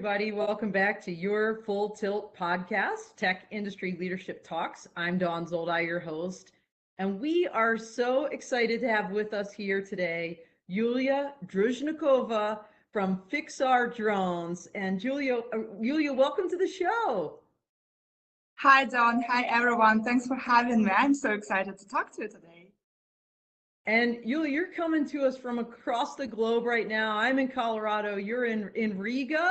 everybody. Welcome back to your Full Tilt podcast, Tech Industry Leadership Talks. I'm Dawn Zoldai, your host, and we are so excited to have with us here today Yulia Druzhnikova from FIXAR Drones. And Yulia, welcome to the show. Hi, Dawn. Hi, everyone. Thanks for having me. I'm so excited to talk to you today. And Yulia, you're coming to us from across the globe right now. I'm in Colorado. You're in Riga.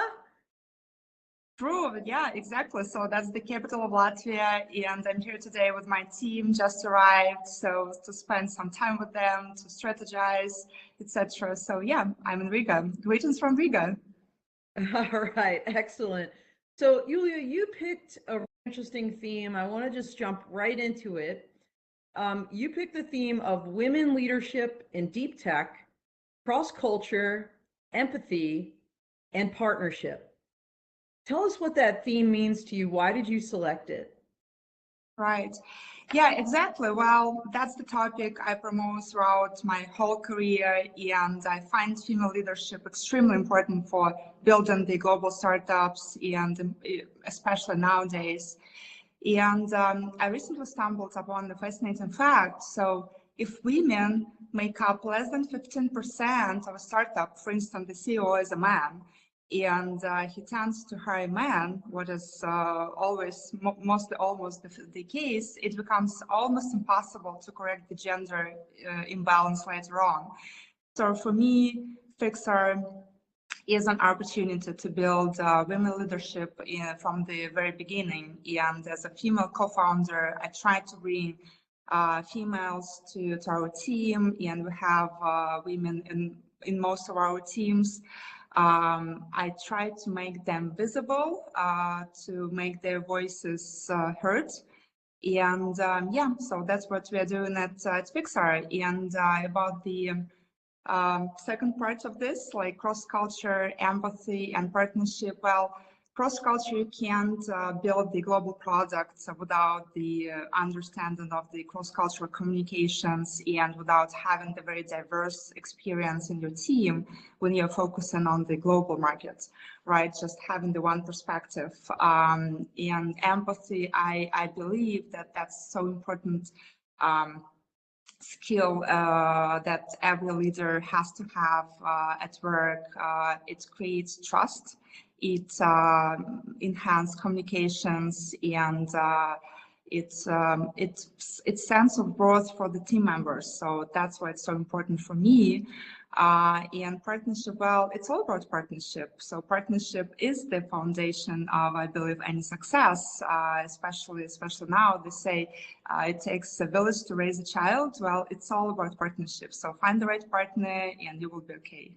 True. Yeah, exactly. So that's the capital of Latvia, and I'm here today with my team. Just arrived, so to spend some time with them, to strategize, etc. So yeah, I'm in Riga. Greetings from Riga. All right, excellent. So Yulia, you picked a really interesting theme. I want to just jump right into it. You picked the theme of women leadership in deep tech, cross culture, empathy, and partnership. Tell us what that theme means to you. Why did you select it? Right. Yeah, exactly. Well, that's the topic I promote throughout my whole career, and I find female leadership extremely important for building the global startups, and especially nowadays. And I recently stumbled upon the fascinating fact. So if women make up less than 15% of a startup, for instance, the CEO is a man, and he tends to hire men, what is mostly almost the case, it becomes almost impossible to correct the gender imbalance later on. So for me, FIXAR is an opportunity to build women leadership from the very beginning. And as a female co-founder, I try to bring females to our team, and we have women in most of our teams. I try to make them visible, to make their voices heard. And yeah, so that's what we are doing at FIXAR. And about the second part of this, like cross-culture, empathy, and partnership. Well, cross-culture, you can't build the global products without the understanding of the cross-cultural communications and without having the very diverse experience in your team when you're focusing on the global markets, right? Just having the one perspective. And empathy, I believe that that's so important skill that every leader has to have at work. It creates trust, it enhances communications, and it's sense of growth for the team members. So that's why it's so important for me. And partnership, well, it's all about partnership. So partnership is the foundation of, I believe, any success, especially now they say it takes a village to raise a child. Well, it's all about partnership. So find the right partner and you will be okay.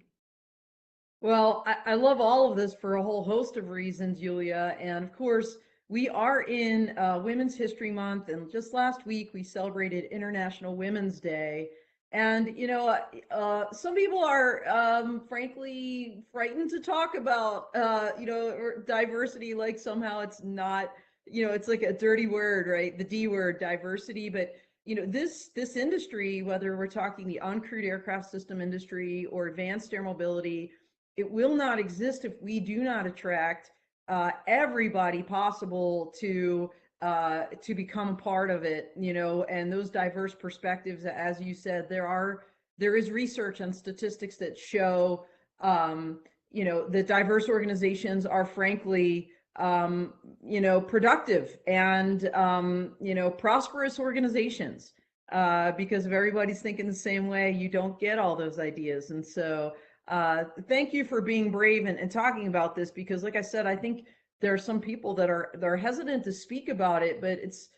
Well, I love all of this for a whole host of reasons, Yulia. And of course, we are in Women's History Month, and just last week we celebrated International Women's Day. And, some people are frankly frightened to talk about, diversity, like somehow it's not, it's like a dirty word, right? The D word, diversity. But, this industry, whether we're talking the uncrewed aircraft system industry or advanced air mobility, it will not exist if we do not attract everybody possible to become a part of it, and those diverse perspectives. As you said, there is research and statistics that show, that diverse organizations are frankly, productive and, prosperous organizations. Because if everybody's thinking the same way, you don't get all those ideas. And so thank you for being brave and talking about this, because like I said, I think there are some people that are hesitant to speak about it, but it's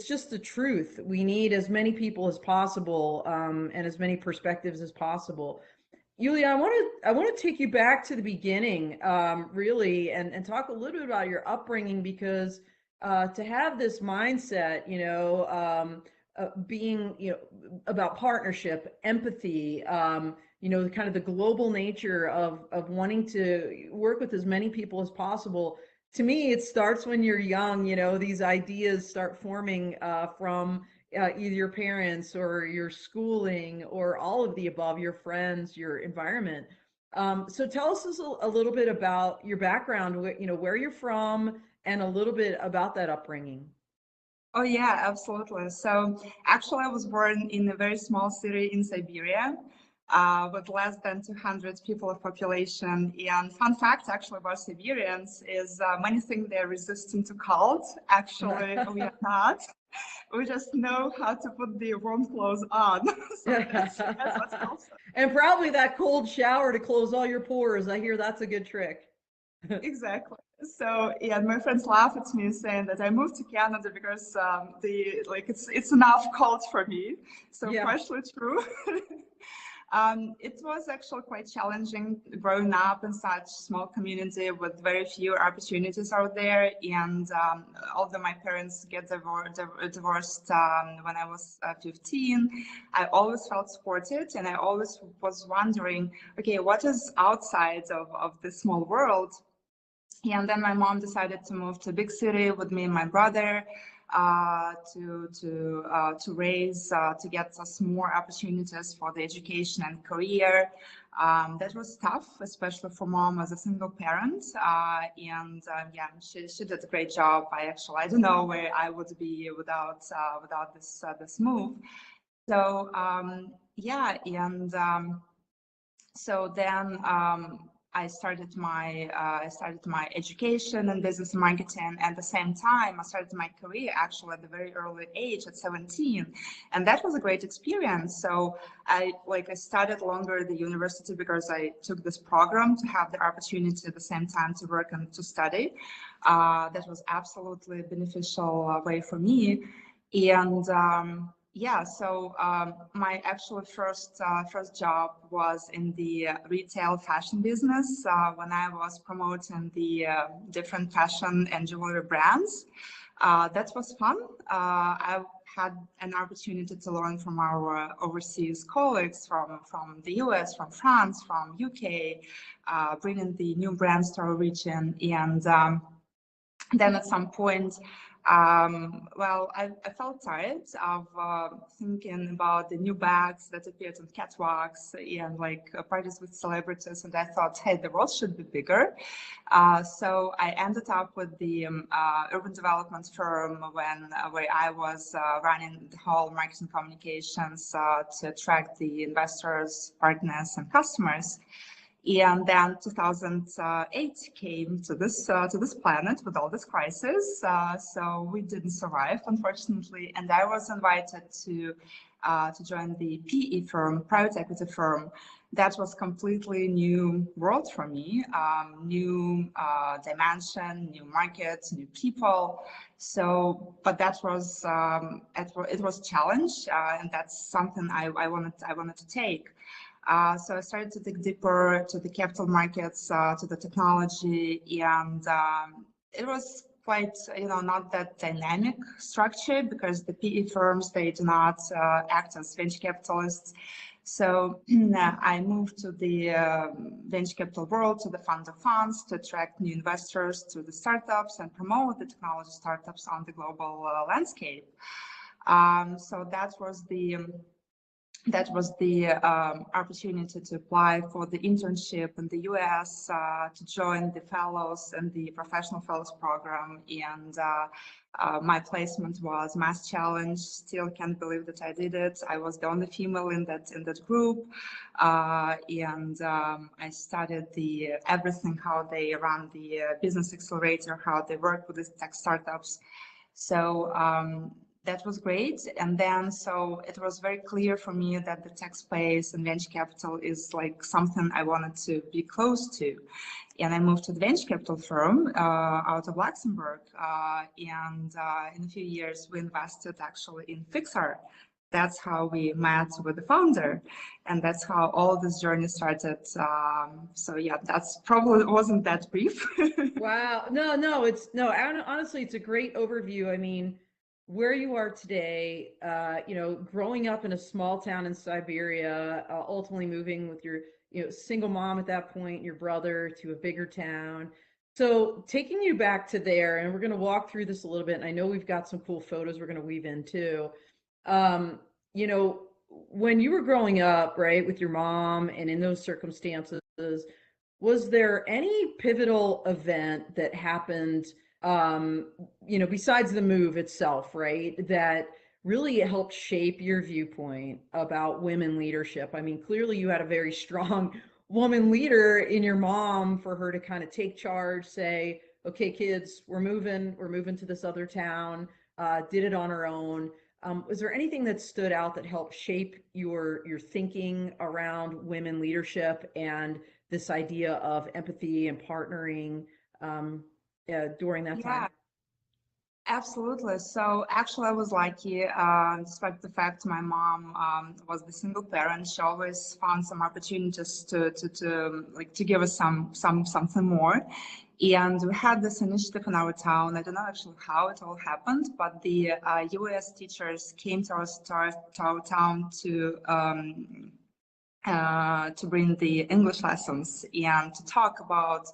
just the truth. We need as many people as possible, and as many perspectives as possible. Yulia, I want to take you back to the beginning, really, and talk a little bit about your upbringing, because to have this mindset, being, about partnership, empathy, kind of the global nature of wanting to work with as many people as possible. To me, it starts when you're young. These ideas start forming from either your parents or your schooling or all of the above, your friends, your environment. So tell us a little bit about your background, where you're from, and a little bit about that upbringing. Oh yeah, absolutely. So actually, I was born in a very small city in Siberia, with less than 200 people of population. And fun fact, actually, about Siberians is many think they're resistant to cold. Actually, we are not. We just know how to put the warm clothes on. So that's what's also And probably that cold shower to close all your pores. I hear that's a good trick. exactly. So yeah, my friends laugh at me saying that I moved to Canada because the like it's enough cold for me. So Yeah. partially true. It was actually quite challenging growing up in such small community with very few opportunities out there. And although my parents get divorced when I was 15, I always felt supported, and I always was wondering, okay, what is outside of this small world? Yeah, and then my mom decided to move to a big city with me and my brother to raise to get us more opportunities for the education and career. That was tough, especially for mom as a single parent. Yeah, she did a great job. I don't know where I would be without this move. So yeah, and so then I started my education in business marketing. At the same time, I started my career actually at a very early age, at 17, and that was a great experience. So I studied longer at the university because I took this program to have the opportunity at the same time to work and to study. That was absolutely beneficial way for me, and yeah, so my actual first job was in the retail fashion business when I was promoting the different fashion and jewelry brands. That was fun. I had an opportunity to learn from our overseas colleagues from the US, from France, from UK, bringing the new brands to our region. And then at some point, I felt tired of thinking about the new bags that appeared on catwalks and parties with celebrities, and I thought, hey, the world should be bigger. So I ended up with the urban development firm where I was running the whole marketing communications to attract the investors, partners, and customers. And then 2008 came to this planet with all this crisis. So we didn't survive, unfortunately. And I was invited to join the PE firm, private equity firm. That was completely new world for me, new dimension, new markets, new people. So, but that was it was a challenge, and that's something I wanted to take. So I started to dig deeper to the capital markets, to the technology, and it was quite, not that dynamic structure because the PE firms, they do not act as venture capitalists. So I moved to the venture capital world, to the fund of funds, to attract new investors to the startups and promote the technology startups on the global landscape. So that was the opportunity to apply for the internship in the US, to join the fellows and the professional fellows program. And my placement was Mass Challenge. Still can't believe that I did it. I was the only female in that group. And I studied everything, how they run the business accelerator, how they work with the tech startups. So that was great. And then, so it was very clear for me that the tech space and venture capital is something I wanted to be close to. And I moved to the venture capital firm out of Luxembourg. And in a few years, we invested actually in FIXAR. That's how we met with the founder, and that's how all this journey started. So yeah, that's probably wasn't that brief. Wow. No, honestly, it's a great overview. I mean, where you are today, growing up in a small town in Siberia, ultimately moving with your, single mom at that point, your brother, to a bigger town. So taking you back to there, and we're going to walk through this a little bit. And I know we've got some cool photos we're going to weave in too. Um, you know, when you were growing up, right, with your mom and in those circumstances, was there any pivotal event that happened, besides the move itself, right, that really helped shape your viewpoint about women leadership? I mean, clearly you had a very strong woman leader in your mom for her to kind of take charge, say, okay, kids, we're moving to this other town, did it on her own. Was there anything that stood out that helped shape your thinking around women leadership and this idea of empathy and partnering during that time? Yeah, absolutely. So actually, I was lucky, despite the fact my mom was the single parent. She always found some opportunities to give us something more. And we had this initiative in our town. I don't know actually how it all happened, but the US teachers came to our town to bring the English lessons and to talk about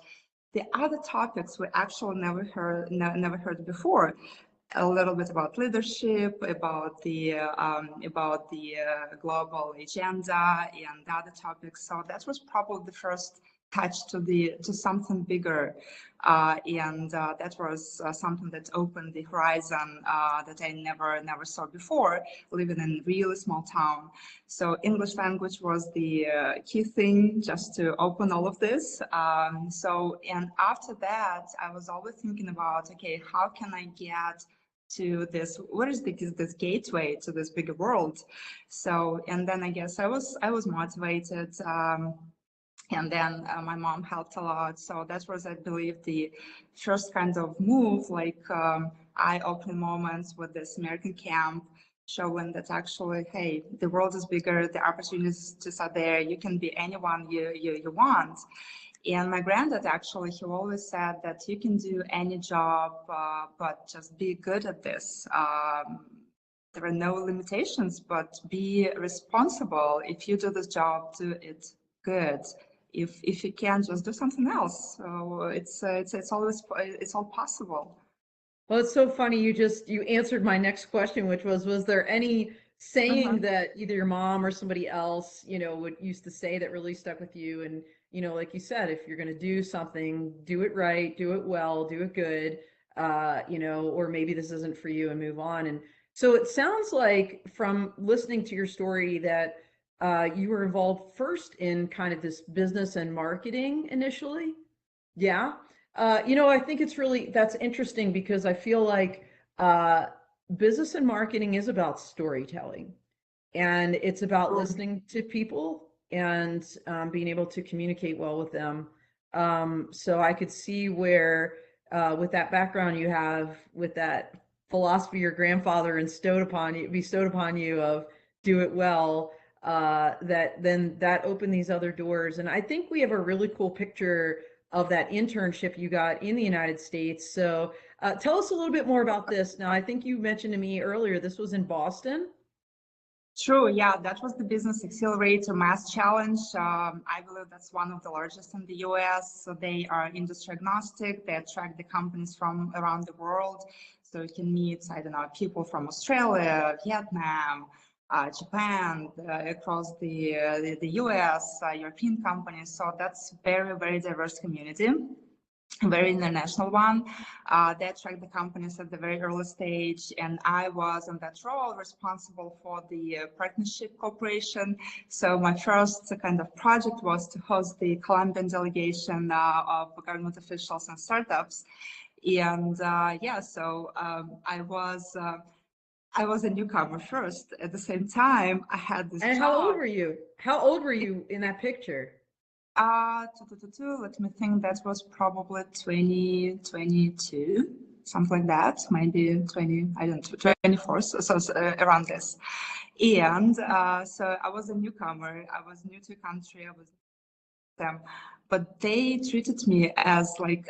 the other topics we actually never heard before. A little bit about leadership, about the global agenda and other topics. So that was probably the first touch to something bigger, and that was something that opened the horizon that I never saw before, living in a really small town. So English language was the key thing just to open all of this. And after that, I was always thinking about, okay, how can I get to this, what is this gateway to this bigger world? So, and then I guess I was motivated, and then my mom helped a lot. So that was, I believe, the first kind of move, like eye-opening moments with this American camp, showing that actually, hey, the world is bigger, the opportunities are there, you can be anyone you want. And my granddad actually, he always said that you can do any job, but just be good at this. There are no limitations, but be responsible. If you do this job, do it good. If you can, just do something else. So it's all possible. Well, it's so funny. You answered my next question, which was there any Uh-huh. saying that either your mom or somebody else, would used to say that really stuck with you? And, like you said, if you're going to do something, do it right, do it well, do it good, or maybe this isn't for you and move on. And so it sounds like from listening to your story that you were involved first in kind of this business and marketing initially. Yeah. I think that's interesting because I feel like uh, business and marketing is about storytelling, and it's about listening to people and being able to communicate well with them. So I could see where, with that background you have, with that philosophy your grandfather bestowed upon you of do it well, that opened these other doors. And I think we have a really cool picture of that internship you got in the United States. So tell us a little bit more about this. Now, I think you mentioned to me earlier, this was in Boston. True, yeah, that was the Business Accelerator Mass Challenge. I believe that's one of the largest in the US. So they are industry agnostic. They attract the companies from around the world. So you can meet, I don't know, people from Australia, Vietnam, Japan, across the US, European companies. So that's very diverse community, very international one. They attract the companies at the very early stage, and I was in that role responsible for the partnership cooperation. So my first kind of project was to host the Colombian delegation of government officials and startups. And yeah, so I was a newcomer first. At the same time, I had this And how old job. were you? How old were you in that picture? Let me think. That was probably 2022, something like that. Maybe 20, I don't know, 24, around this. And so I was a newcomer. I was new to the country. I was them, but they treated me as like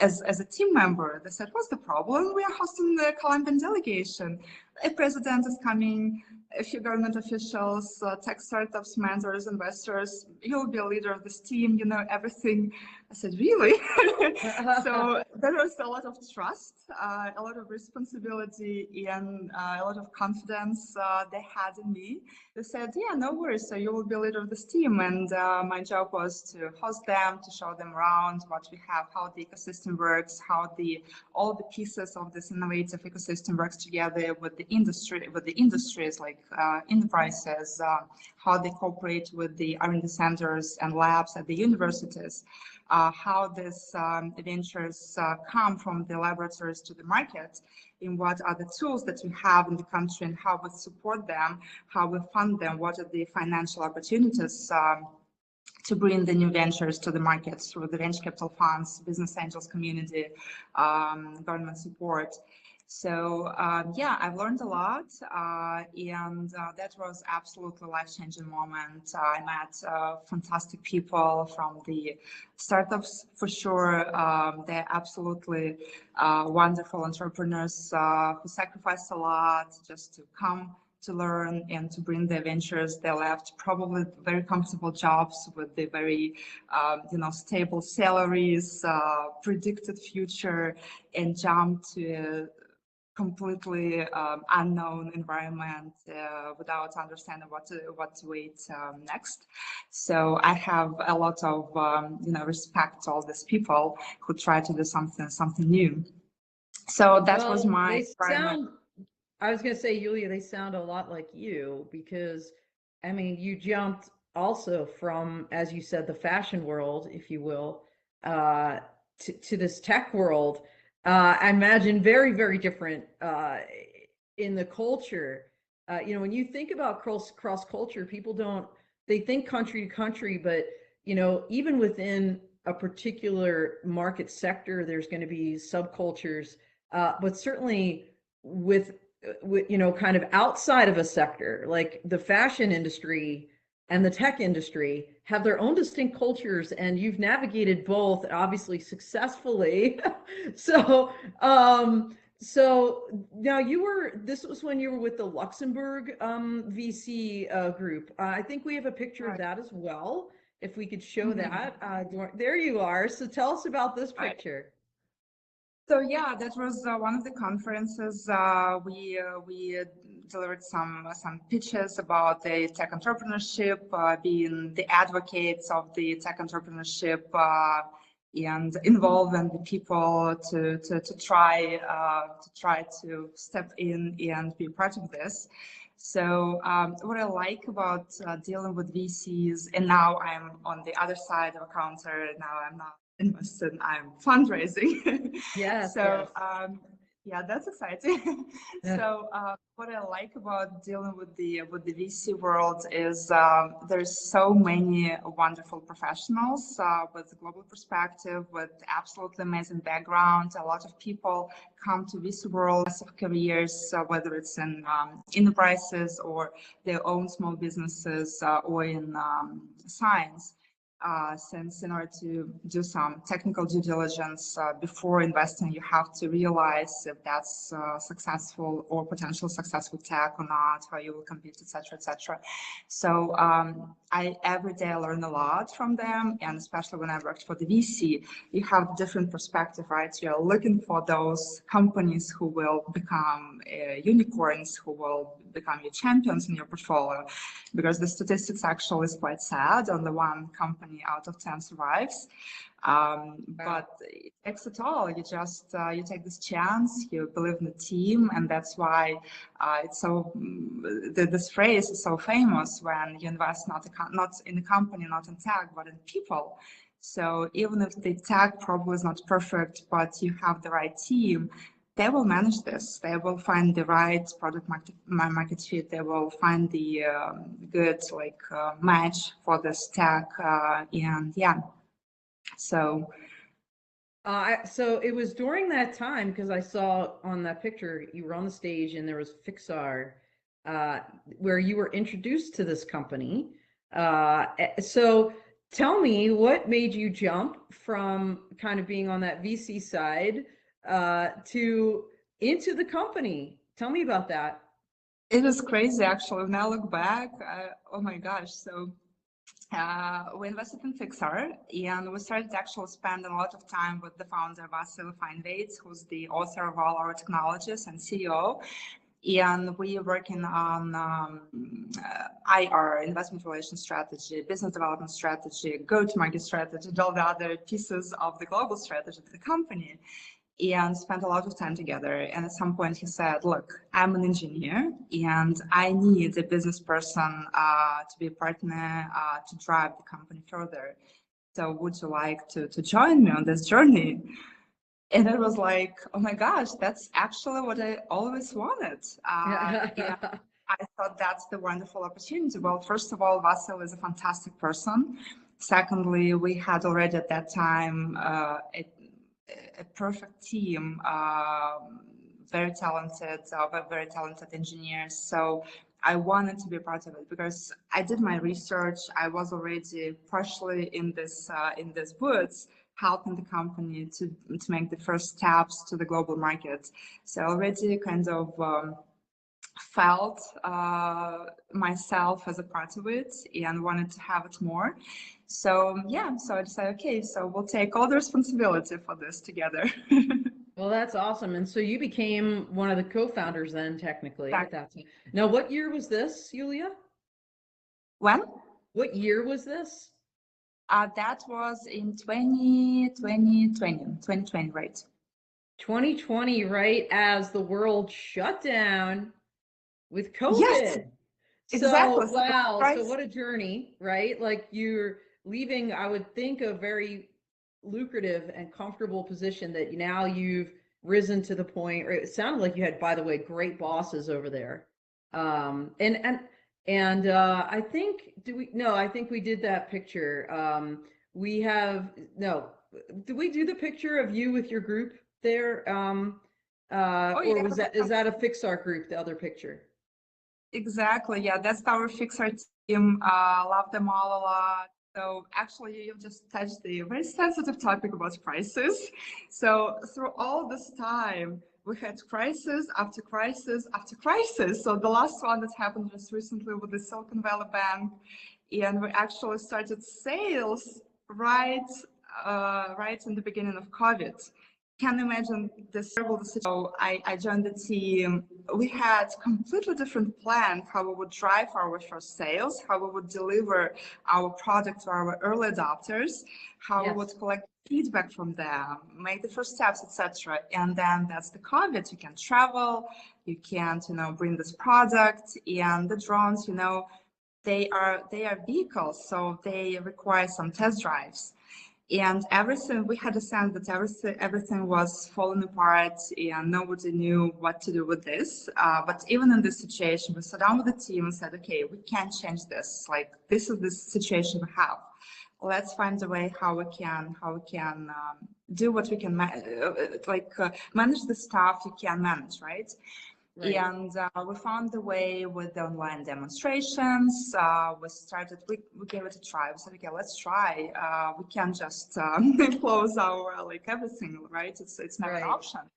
as a team member. They said, "What's the problem? We are hosting the Colombian delegation. A president is coming, a few government officials, tech startups, mentors, investors. You'll be a leader of this team. You know everything." I said, really? So there was a lot of trust, a lot of responsibility, and a lot of confidence they had in me. They said, yeah, no worries, so you will be leader of this team. And my job was to host them, to show them around what we have, how the ecosystem works, how all the pieces of this innovative ecosystem works together with the industries like enterprises, how they cooperate with the R&D centers and labs at the universities, how these ventures come from the laboratories to the market, in what are the tools that we have in the country and how we support them, how we fund them, what are the financial opportunities to bring the new ventures to the market through the venture capital funds, business angels community, government support. So yeah, I've learned a lot, and that was absolutely life-changing moment. I met fantastic people from the startups for sure. They're absolutely wonderful entrepreneurs who sacrificed a lot just to come to learn and to bring their ventures. They left probably very comfortable jobs with the very, stable salaries, predicted future, and jumped to completely unknown environment without understanding what to wait next. So I have a lot of respect to all these people who try to do something new. So that was my primary. I was going to say, Yulia, they sound a lot like you because, I mean, you jumped also from, as you said, the fashion world, if you will, to this tech world. I imagine very, very different in the culture. When you think about cross culture, people they think country to country, but, even within a particular market sector, there's going to be subcultures, but certainly with kind of outside of a sector, like the fashion industry and the tech industry have their own distinct cultures, and you've navigated both obviously successfully. So now this was when you were with the Luxembourg VC group. I think we have a picture of that as well, if we could show that. There you are. So tell us about this picture. So yeah, that was one of the conferences. We delivered some pitches about the tech entrepreneurship, being the advocates of the tech entrepreneurship, and involving the people to try to step in and be part of this. So what I like about dealing with VCs, and now I'm on the other side of a counter. Now I'm not invested, I'm fundraising. Yes. So yes. Yeah, that's exciting. Yeah. So what I like about dealing with the VC world is there's so many wonderful professionals with global perspective, with absolutely amazing background. A lot of people come to VC world of careers, whether it's in enterprises or their own small businesses or in science. Since in order to do some technical due diligence before investing, you have to realize if that's successful or potential successful tech or not, how you will compete, etc., etc. So every day I learn a lot from them, and especially when I worked for the VC, you have different perspective, right? You're looking for those companies who will become unicorns, who will become your champions in your portfolio, because the statistics actually is quite sad. Only one company out of 10 survives, but it takes it all. You just you take this chance, you believe in the team, and that's why it's so this phrase is so famous when you invest not in a company, not in tech, but in people. So even if the tech probably is not perfect, but you have the right team, they will manage this. They will find the right product market fit. They will find the good match for this tech, and yeah. So it was during that time, because I saw on that picture you were on the stage and there was FIXAR, where you were introduced to this company. So tell me, what made you jump from kind of being on that VC side into the company? Tell me about that. It was crazy, actually. When I look back, oh my gosh. So We invested in FIXAR, and we started to actually spend a lot of time with the founder, Vasil Feinwaitz, who's the author of all our technologies and CEO. And we are working on IR, investment relations strategy, business development strategy, go-to-market strategy, all the other pieces of the global strategy of the company, and spent a lot of time together. And at some point he said, look, I'm an engineer and I need a business person to be a partner to drive the company further. So would you like to join me on this journey? And it was like, oh my gosh, that's actually what I always wanted. And I thought that's the wonderful opportunity. Well, first of all, Vasil is a fantastic person. Secondly, we had already at that time a perfect team, very talented engineers. So I wanted to be a part of it because I did my research. I was already partially in this woods, helping the company to make the first steps to the global market. So I already kind of felt myself as a part of it and wanted to have it more. So yeah, so I decided, okay, so we'll take all the responsibility for this together. Well, that's awesome. And so you became one of the co-founders then, technically, at that time. Now, what year was this, Yulia? When? What year was this? That was in 2020, right? 2020, right as the world shut down with COVID. Yes, exactly. So, wow. So what a journey, right? Like you're leaving, I would think, a very lucrative and comfortable position that now you've risen to the point, or it sounded like you had, by the way, great bosses over there. I think, I think we did that picture. We have, no, did we do the picture of you with your group there? Or was that, is that a FIXAR group, the other picture? Exactly. Yeah, that's our FIXAR team. Love them all a lot. So actually, you've just touched the very sensitive topic about prices. So through all this time, we had crisis after crisis after crisis. So the last one that happened just recently with the Silicon Valley Bank, and we actually started sales right in the beginning of COVID. Can you imagine this terrible situation? So I joined the team. We had completely different plan how we would drive our first sales, how we would deliver our product to our early adopters, how we would collect feedback from them, make the first steps, etc. And then that's the COVID. You can travel, you can't, bring this product, and the drones, they are vehicles, so they require some test drives. And everything, we had a sense that everything was falling apart and nobody knew what to do with this. But even in this situation, we sat down with the team and said, okay, we can't change this. Like, this is the situation we have. Let's find a way how we can do what we can, manage the stuff you can manage, right? Right. And we found the way with the online demonstrations. We gave it a try. We said, okay, let's try. We can't just close our everything, right? It's not an option.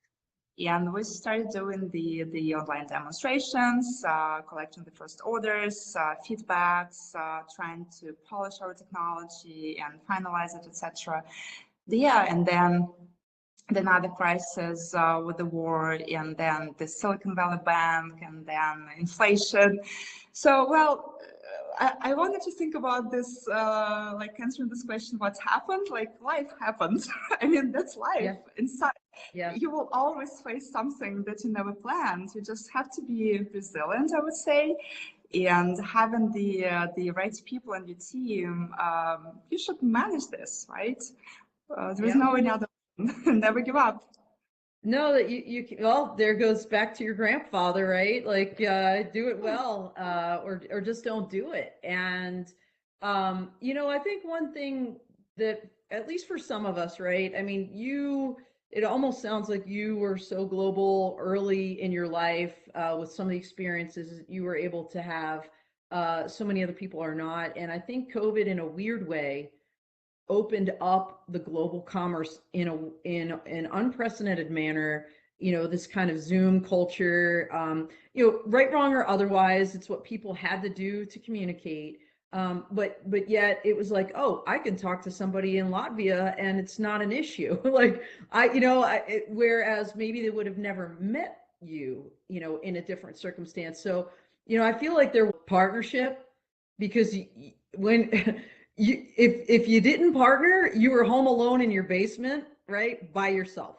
And we started doing the online demonstrations, collecting the first orders, feedbacks, trying to polish our technology and finalize it, etc. Yeah, and then another crisis with the war, and then the Silicon Valley Bank, and then inflation. So, well, I wanted to think about this, answering this question, what happened? Life happens. I mean, that's life. Inside. Yeah. You will always face something that you never planned. You just have to be resilient, I would say. And having the right people on your team, you should manage this, right? There is no any other. Never give up. No, that well, there goes back to your grandfather, right? Do it well, or just don't do it. And I think one thing that, at least for some of us, right? I mean, it almost sounds like you were so global early in your life with some of the experiences you were able to have. So many other people are not. And I think COVID, in a weird way, opened up the global commerce in an unprecedented manner. This kind of Zoom culture, right, wrong, or otherwise, it's what people had to do to communicate. But yet it was like, oh, I can talk to somebody in Latvia and it's not an issue. Like whereas maybe they would have never met you, in a different circumstance. So, I feel like there was partnership because when if you didn't partner, you were home alone in your basement, right, by yourself.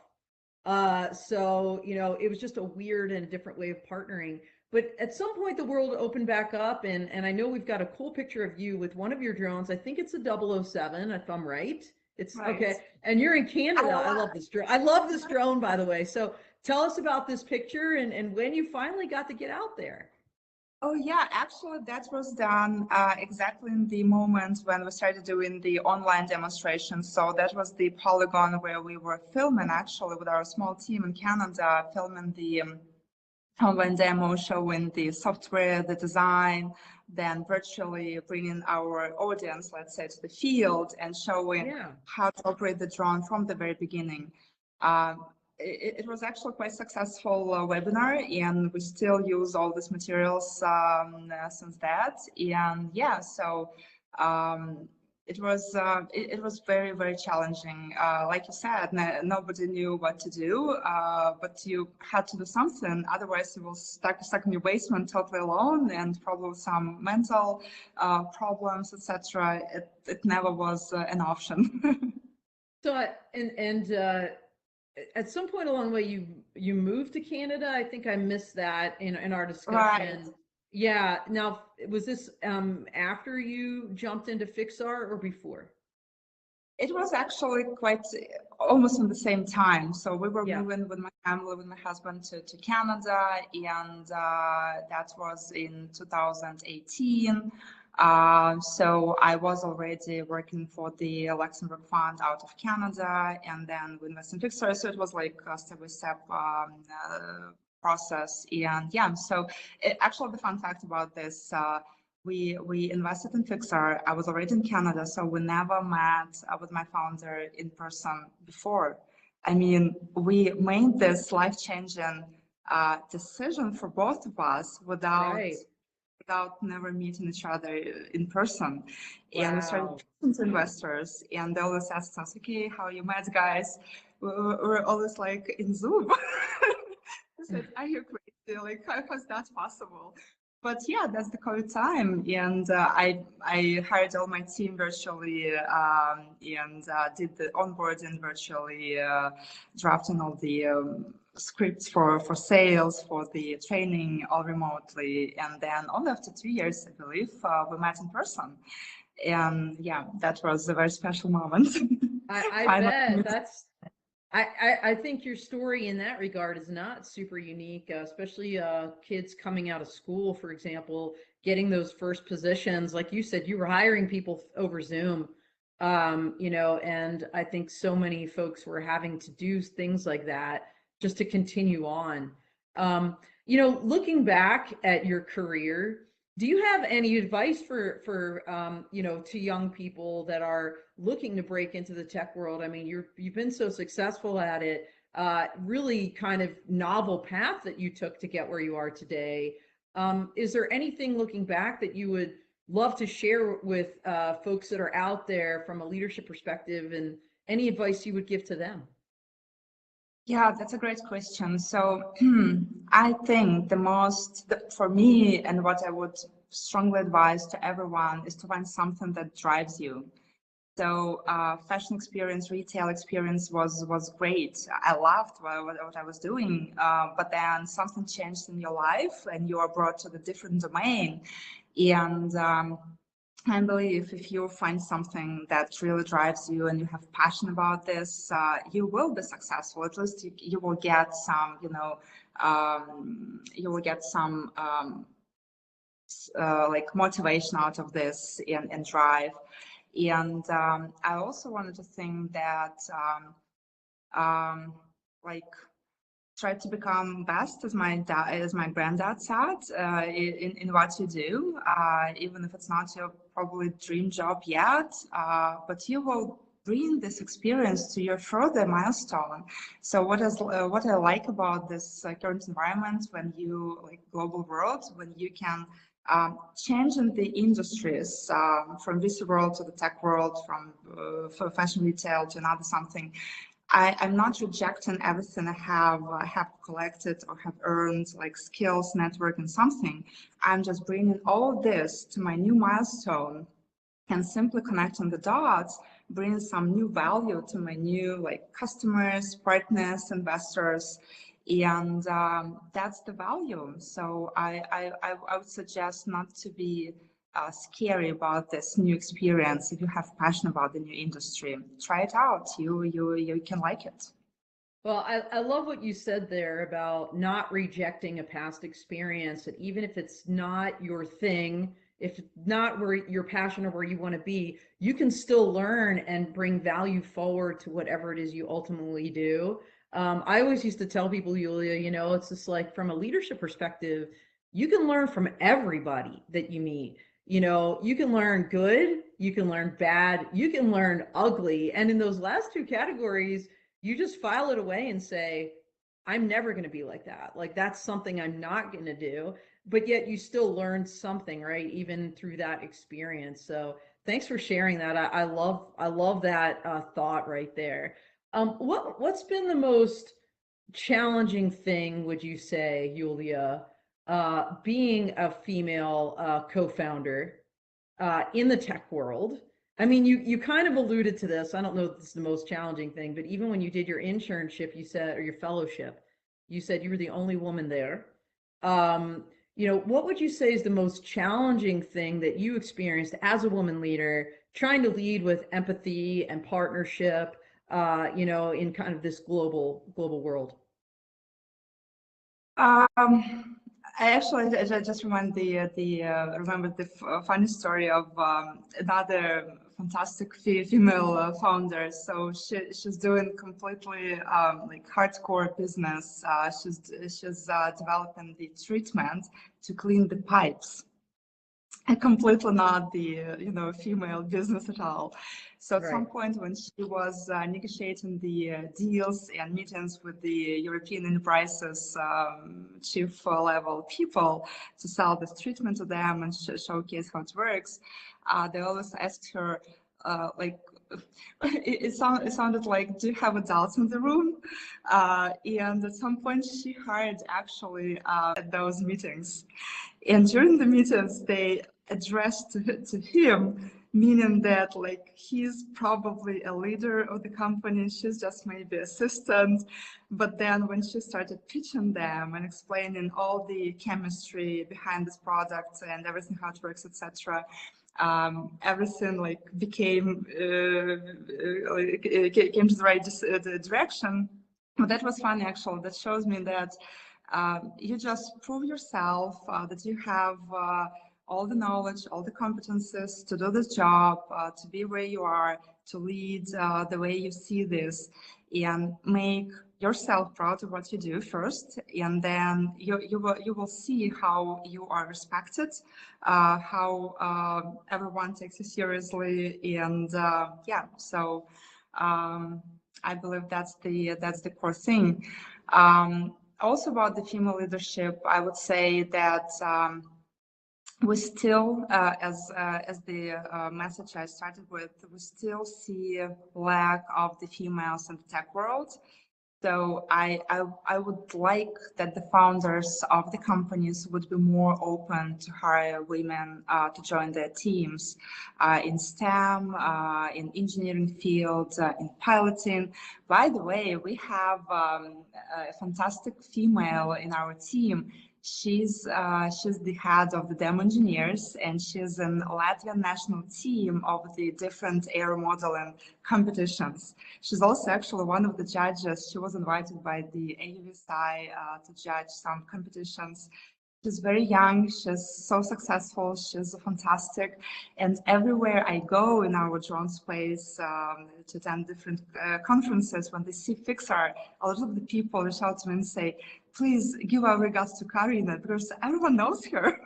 So, it was just a weird and different way of partnering. But at some point, the world opened back up, and I know we've got a cool picture of you with one of your drones. I think it's a 007, if I'm right. It's Right. okay. And you're in Canada. I I, love this drone. I love this drone, by the way. So tell us about this picture and when you finally got to get out there. Oh yeah, actually that was done exactly in the moment when we started doing the online demonstration. So that was the polygon where we were filming actually with our small team in Canada, filming the online demo, showing the software, the design, then virtually bringing our audience, let's say, to the field and showing Yeah. how to operate the drone from the very beginning. Um, it was actually quite successful webinar, and we still use all these materials since that. And yeah, so it was very challenging. Like you said, nobody knew what to do, but you had to do something. Otherwise, you will stuck in your basement totally alone, and probably some mental problems, etc. It never was an option. So at some point along the way, you moved to Canada. I think I missed that in our Right. discussion. Yeah. Now, was this after you jumped into FIXAR or before? It was actually quite almost in the same time. So we were Yeah. moving with my family, with my husband to Canada, and that was in 2018. So I was already working for the Luxembourg Fund out of Canada, and then we invested in Pixar. So it was like a step-by-step process. And yeah, so actually the fun fact about this, we invested in FIXAR. I was already in Canada, so we never met with my founder in person before. I mean, we made this life-changing decision for both of us Right. without never meeting each other in person. And we started Wow. talking to investors, and they always asked us, "Okay, how you met, guys?" We're always like in Zoom. I said, "Are you crazy? Like, how's that possible?" But yeah, that's the COVID time, and I hired all my team virtually and did the onboarding virtually, drafting all the scripts for sales, for the training, all remotely, and then only after 2 years, I believe, we met in person, and yeah, that was a very special moment. I Finally, bet I think your story in that regard is not super unique, especially kids coming out of school, for example, getting those first positions. Like you said, you were hiring people over Zoom, and I think so many folks were having to do things like that just to continue on. Looking back at your career, do you have any advice for to young people that are looking to break into the tech world? I mean, you've been so successful at it, really kind of novel path that you took to get where you are today. Is there anything looking back that you would love to share with folks that are out there from a leadership perspective, and any advice you would give to them? yeah, that's a great question. So I think for me, and what I would strongly advise to everyone is to find something that drives you. So fashion experience, retail experience was great. I loved what I was doing, but then something changed in your life and you are brought to the different domain. And I believe if you find something that really drives you and you have passion about this, you will be successful. At least you will get some, you will get some like motivation out of this and drive. And I also wanted to think that like try to become best, as my granddad said, in what you do, even if it's not your probably dream job yet, but you will bring this experience to your further milestone. So what I like about this current environment, when you like global world, when you can changing the industries from this world to the tech world, from fashion retail to another something. I'm not rejecting everything I have collected or have earned, like skills, network, and something. I'm just bringing all this to my new milestone and simply connecting the dots, bring some new value to my new like customers, partners, investors, and that's the value. So I would suggest not to be scary about this new experience. If you have passion about the new industry, try it out. You can like it. Well, I love what you said there about not rejecting a past experience, and even if it's not your thing, if it's not where your passion or where you want to be, you can still learn and bring value forward to whatever it is you ultimately do. I always used to tell people, Yulia, it's just like from a leadership perspective, you can learn from everybody that you meet. You can learn good, you can learn bad, you can learn ugly. And in those last two categories, you just file it away and say, I'm never going to be like that. Like, that's something I'm not going to do. But yet you still learn something, right? Even through that experience. So thanks for sharing that. I love that thought right there. What's been the most challenging thing, would you say, Yulia, being a female co-founder in the tech world? I mean, you kind of alluded to this. I don't know if this is the most challenging thing, but even when you did your internship, you said, or your fellowship, you said you were the only woman there. What would you say is the most challenging thing that you experienced as a woman leader, trying to lead with empathy and partnership, in kind of this global world? I just remember the funny story of another fantastic female founder. So she's doing completely like hardcore business. She's developing the treatment to clean the pipes. And completely not the female business at all. So at some Right. point when she was negotiating the deals and meetings with the European enterprises chief level people to sell this treatment to them and showcase how it works, they always asked her like it sounded like, do you have adults in the room? And at some point she hired actually at those meetings. And during the meetings, they addressed to him, meaning that like he's probably a leader of the company, she's just maybe assistant. But then when she started pitching them and explaining all the chemistry behind this product and everything, how it works, etc., everything like became came to the right the direction. But that was fun actually. That shows me that you just prove yourself that you have all the knowledge, all the competences to do this job, to be where you are, to lead the way you see this, and make yourself proud of what you do first, and then you will see how you are respected, how everyone takes you seriously, and yeah. So I believe that's the core thing. Also about the female leadership, I would say that we still, as the message I started with, we still see a lack of the females in the tech world. So I would like that the founders of the companies would be more open to hire women to join their teams in STEM, in engineering field, in piloting. By the way, we have a fantastic female in our team. She's the head of the demo engineers, and she's in Latvian national team of the different air modeling competitions. She's also actually one of the judges. She was invited by the AUVSI to judge some competitions. She's very young, she's so successful, she's fantastic. And everywhere I go in our drone space to attend different conferences, when they see FIXAR, a lot of the people reach out to me and say, please give our regards to Karina, because everyone knows her.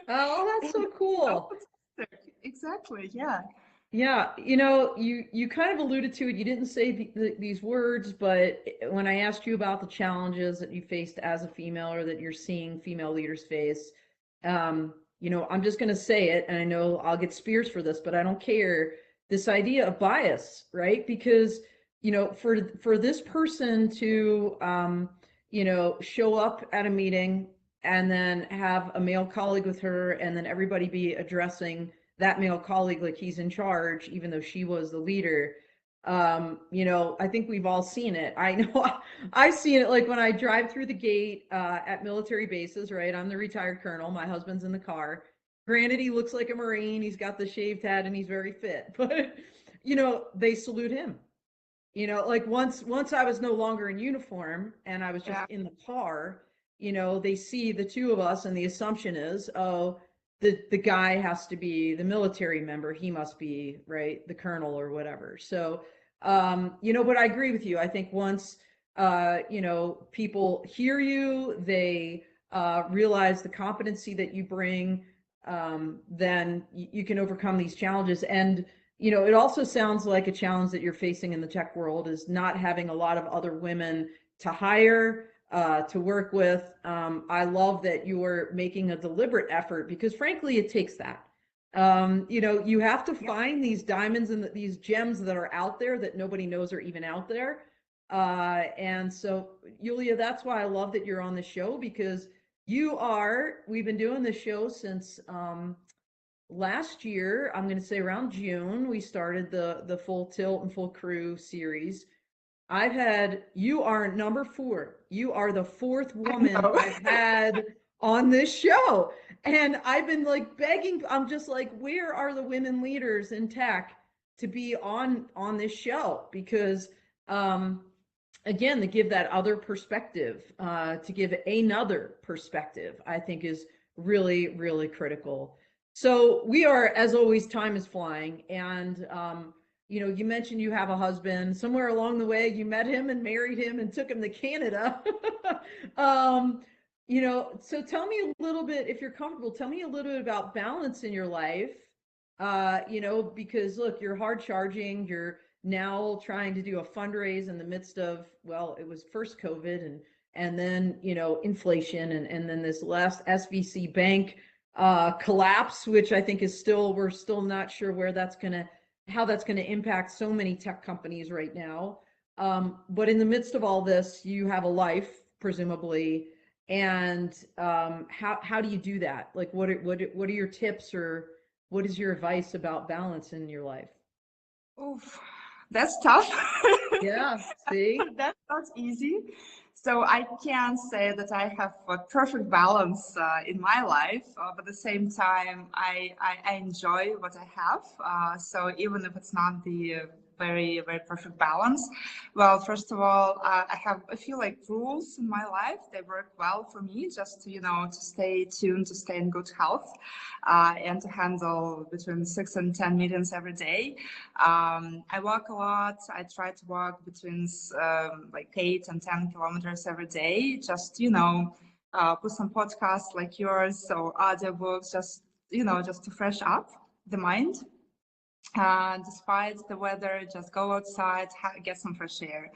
Oh, that's so cool. Exactly, yeah. Yeah, you kind of alluded to it. You didn't say these words, but when I asked you about the challenges that you faced as a female or that you're seeing female leaders face, I'm just going to say it, and I know I'll get spears for this, but I don't care. This idea of bias, right? Because, for this person to, show up at a meeting and then have a male colleague with her, and then everybody be addressing that male colleague like he's in charge, even though she was the leader. I think we've all seen it. I know I've seen it, like when I drive through the gate at military bases, right? I'm the retired colonel. My husband's in the car. Granted, he looks like a Marine. He's got the shaved head and he's very fit, but they salute him. Like once I was no longer in uniform and I was just Yeah. in the car, they see the two of us and the assumption is, oh, the guy has to be the military member. He must be, right, the colonel or whatever. So, but I agree with you. I think once, people hear you, they realize the competency that you bring, then you can overcome these challenges. And it also sounds like a challenge that you're facing in the tech world is not having a lot of other women to hire, to work with. I love that you're making a deliberate effort because, frankly, it takes that. You have to find these diamonds and these gems that are out there that nobody knows are even out there. And so, Yulia, that's why I love that you're on the show because we've been doing this show since last year. I'm going to say around June we started the full tilt and full crew series. You are number 4. You are the 4th woman I've had on this show, and I've been like begging. I'm just like, where are the women leaders in tech to be on this show? Because again, to give that other perspective, to give another perspective, I think is really, really critical. So we are, as always, time is flying. And, you mentioned you have a husband. Somewhere along the way, you met him and married him and took him to Canada. So tell me a little bit, if you're comfortable, tell me a little bit about balance in your life. Because look, you're hard charging, you're now trying to do a fundraise in the midst of, well, it was first COVID and then, inflation and then this last SVC bank collapse, which I think we're still not sure how that's going to impact so many tech companies right now. But in the midst of all this, you have a life, presumably. And how do you do that? Like, what are your tips, or what is your advice about balance in your life? Oof, that's tough. Yeah, see? That's not easy. So I can't say that I have a perfect balance in my life, but at the same time, I enjoy what I have. So even if it's not the very, very perfect balance, well, first of all, I have a few like rules in my life. They work well for me just to, to stay tuned, to stay in good health, and to handle between 6 and 10 meetings every day. I walk a lot. I try to walk between like 8 and 10 kilometers every day. Just put some podcasts like yours or audiobooks, just to fresh up the mind. Despite the weather, just go outside, get some fresh air.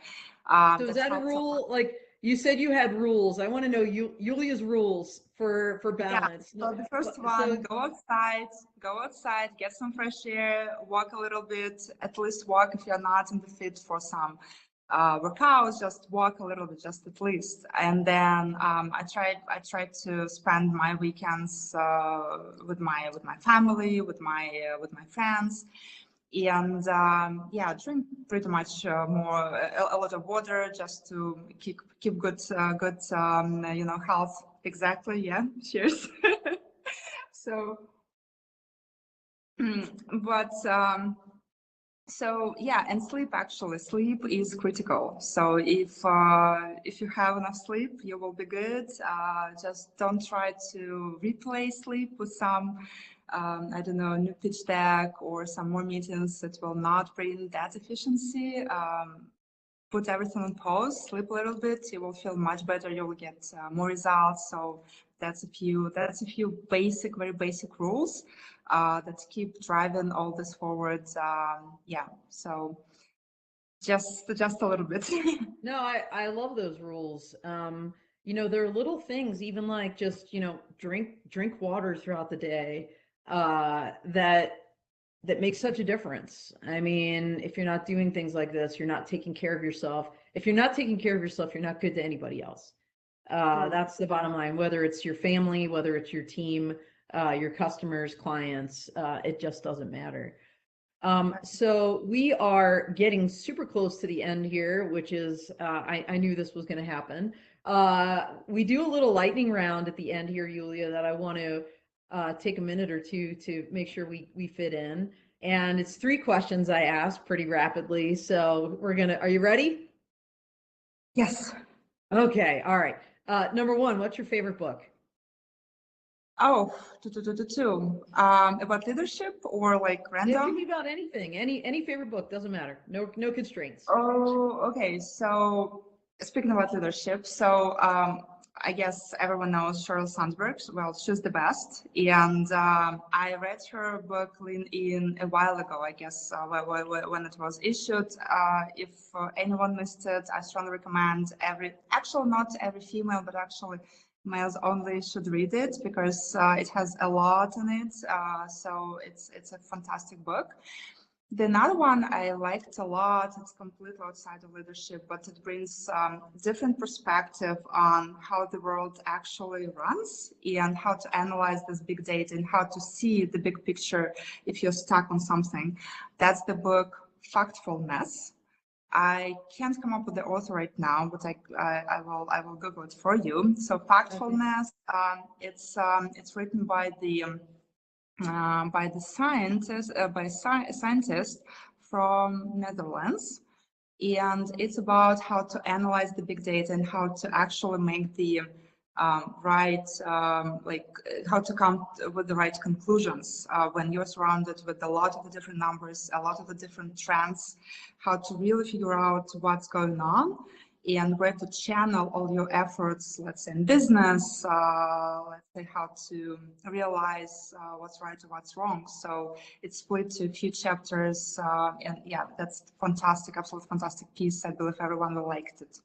So is that a rule? Like you said, you had rules. I want to know Yulia's rules for balance. Yeah. So the first one, go outside, get some fresh air, walk a little bit, at least walk if you're not in the fit for some workouts, just walk a little bit, just at least. And then I try to spend my weekends with my family, with my friends. And drink pretty much a lot of water just to keep good health. Exactly. Yeah. Cheers. So, but so yeah, and sleep, actually, sleep is critical. So if you have enough sleep, you will be good. Just don't try to replace sleep with some I don't know, new pitch deck or some more meetings that will not bring that efficiency. Put everything on pause, sleep a little bit, you will feel much better, you will get more results. So that's a few very basic rules that keep driving all this forward. So just a little bit. No, I love those rules. there are little things, even like just, drink water throughout the day, that makes such a difference. I mean, if you're not doing things like this, you're not taking care of yourself. If you're not taking care of yourself, you're not good to anybody else. That's the bottom line, whether it's your family, whether it's your team, your customers, clients, it just doesn't matter. So we are getting super close to the end here, which is, I knew this was going to happen. We do a little lightning round at the end here, Yulia, that I want to take a minute or two to make sure we fit in. And it's 3 questions I ask pretty rapidly. So are you ready? Yes. Okay. All right. Number 1, what's your favorite book? Oh, about leadership or like It random? can be about anything. Any favorite book, doesn't matter. No constraints. Oh, okay. So speaking about leadership, I guess everyone knows Sheryl Sandberg. Well, she's the best. And I read her book in a while ago, I guess, when it was issued. If anyone missed it, I strongly recommend not every female, but actually males only should read it, because it has a lot in it. So it's a fantastic book. The another one I liked a lot, it's completely outside of leadership, but it brings different perspective on how the world actually runs and how to analyze this big data and how to see the big picture if you're stuck on something. That's the book Factfulness. I can't come up with the author right now, but I will Google it for you. So Factfulness, it's written by scientist from Netherlands, and it's about how to analyze the big data and how to actually make the how to come with the right conclusions when you're surrounded with a lot of the different numbers, a lot of the different trends, how to really figure out what's going on and where to channel all your efforts, let's say in business, let's say how to realize what's right or what's wrong. So it's split to a few chapters, and yeah, that's fantastic, absolutely fantastic piece. I believe everyone will like it.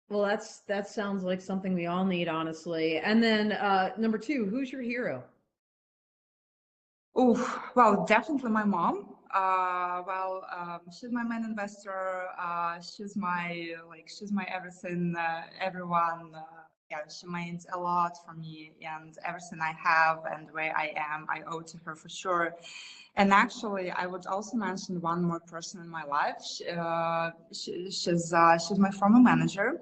Well, that sounds like something we all need, honestly. And then number 2, who's your hero? Oh, well, definitely my mom. She's my main investor. She's my everything. Everyone. Yeah, she means a lot for me, and everything I have and where I am, I owe to her for sure. And actually, I would also mention one more person in my life. She's my former manager,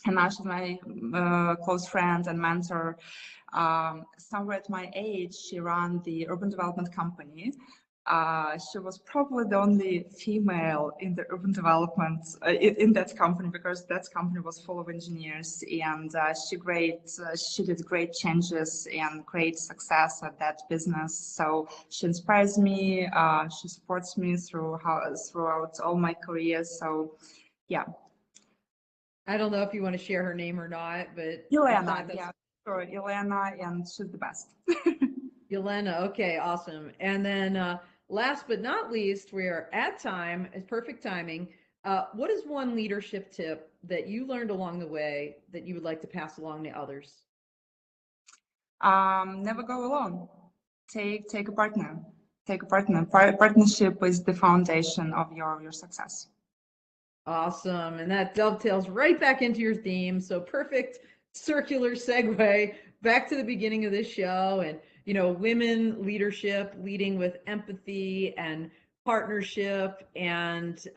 and now she's my close friend and mentor. Somewhere at my age, she ran the urban development company. She was probably the only female in the urban development in that company, because that company was full of engineers, and she did great changes and great success at that business. So she inspires me. She supports me throughout all my career. So yeah. I don't know if you want to share her name or not, but Yulia, yeah, sure, Yulia, and she's the best. Yelena, okay, awesome. And then last but not least, we are at time. It's perfect timing. What is one leadership tip that you learned along the way that you would like to pass along to others? Never go alone. Take a partner. Take a partner. Partnership is the foundation of your success. Awesome. And that dovetails right back into your theme. So perfect circular segue back to the beginning of this show, and women leadership, leading with empathy and partnership and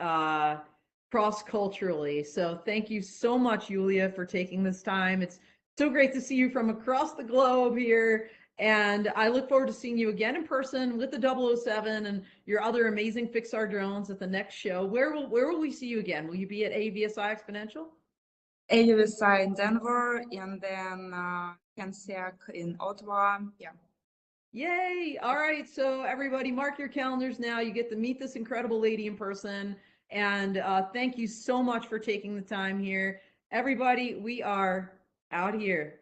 cross-culturally. So thank you so much, Yulia, for taking this time. It's so great to see you from across the globe here. And I look forward to seeing you again in person with the 007 and your other amazing FIXAR drones at the next show. Where will we see you again? Will you be at AUVSI Exponential? AUVSI in Denver, and then CanSec in Ottawa. Yeah. Yay! All right, so everybody, mark your calendars now. You get to meet this incredible lady in person. And thank you so much for taking the time here. Everybody, we are out here.